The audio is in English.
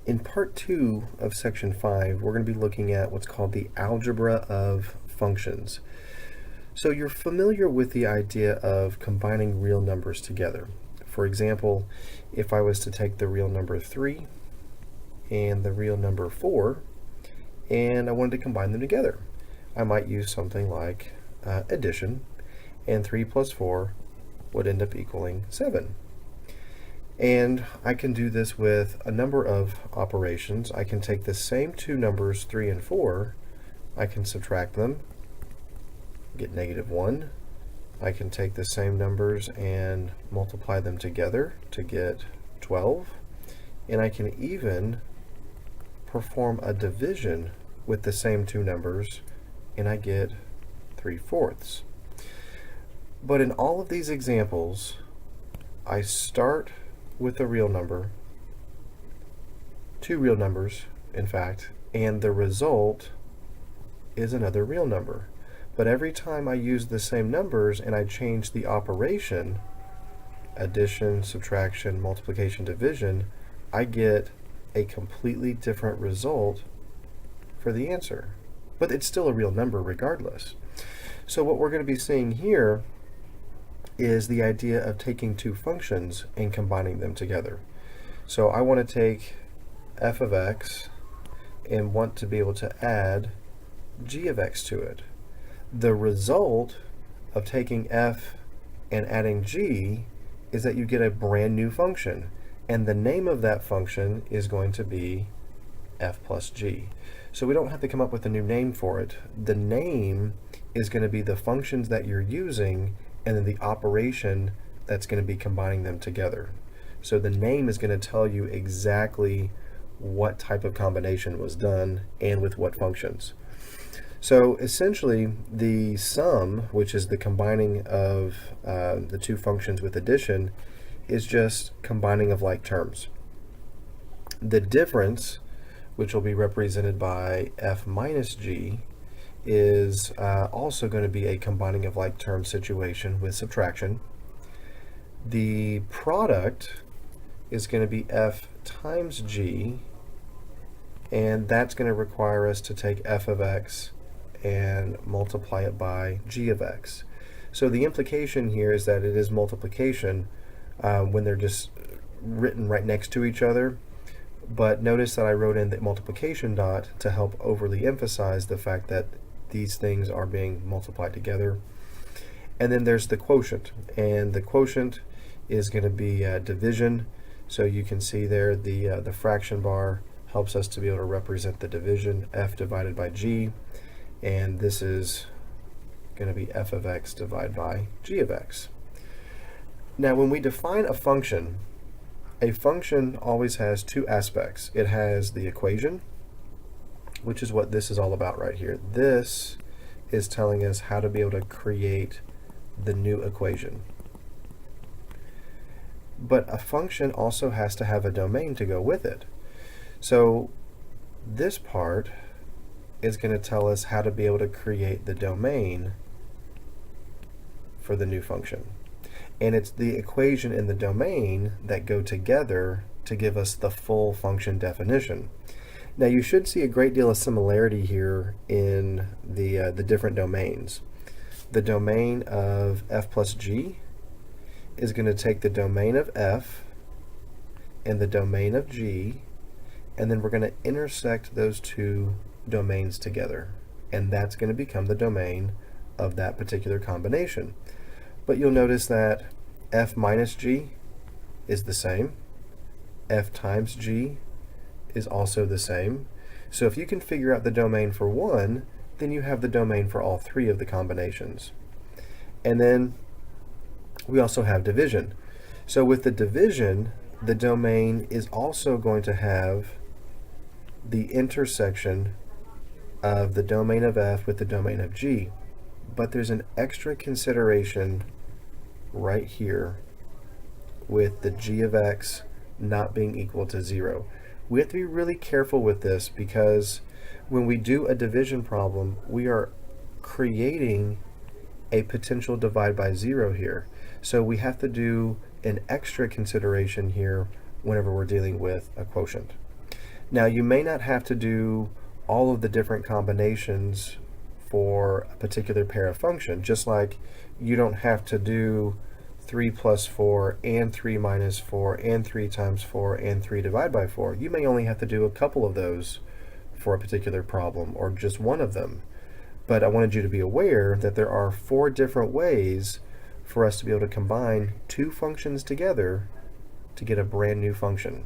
In part 2 of section 5, we're going to be looking at what's called the algebra of functions. So you're familiar with the idea of combining real numbers together. For example, if I was to take the real number 3 and the real number 4, and I wanted to combine them together, I might use something like addition, and 3 plus 4 would end up equaling 7. And I can do this with a number of operations. I can take the same two numbers, 3 and 4, I can subtract them, get -1. I can take the same numbers and multiply them together to get 12. And I can even perform a division with the same two numbers, and I get 3/4. But in all of these examples, I start with a real number, two real numbers, in fact, and the result is another real number. But every time I use the same numbers and I change the operation, addition, subtraction, multiplication, division, I get a completely different result for the answer. But it's still a real number regardless. So what we're going to be seeing here is the idea of taking two functions and combining them together. So I want to take f of x and want to be able to add g of x to it. The result of taking f and adding g is that you get a brand new function, and the name of that function is going to be f plus g. So we don't have to come up with a new name for it. The name is going to be the functions that you're using and then the operation that's going to be combining them together. So the name is going to tell you exactly what type of combination was done and with what functions. So essentially, the sum, which is the combining of the two functions with addition, is just combining of like terms. The difference, which will be represented by f minus g, is also going to be a combining of like terms situation with subtraction. The product is going to be f times g, and that's going to require us to take f of x and multiply it by g of x. So the implication here is that it is multiplication when they're just written right next to each other. But notice that I wrote in the multiplication dot to help overly emphasize the fact that these things are being multiplied together. And then there's the quotient, and the quotient is going to be division. So you can see there the fraction bar helps us to be able to represent the division, f divided by g, and this is going to be f of x divided by g of x. Now when we define a function always has two aspects. It has the equation, which is what this is all about right here. This is telling us how to be able to create the new equation. But a function also has to have a domain to go with it. So this part is going to tell us how to be able to create the domain for the new function. And it's the equation and the domain that go together to give us the full function definition. Now you should see a great deal of similarity here in the different domains. The domain of f plus g is going to take the domain of f and the domain of g, and then we're going to intersect those two domains together, and that's going to become the domain of that particular combination. But you'll notice that f minus g is the same, f times g is also the same. So if you can figure out the domain for one, then you have the domain for all three of the combinations. And then we also have division. So with the division, the domain is also going to have the intersection of the domain of f with the domain of g. But there's an extra consideration right here with the g of x not being equal to 0. We have to be really careful with this, because when we do a division problem, we are creating a potential divide by 0 here. So we have to do an extra consideration here whenever we're dealing with a quotient. Now, you may not have to do all of the different combinations for a particular pair of function, just like you don't have to do 3 plus 4 and 3 minus 4 and 3 times 4 and 3 divided by 4. You may only have to do a couple of those for a particular problem, or just one of them. But I wanted you to be aware that there are 4 different ways for us to be able to combine two functions together to get a brand new function.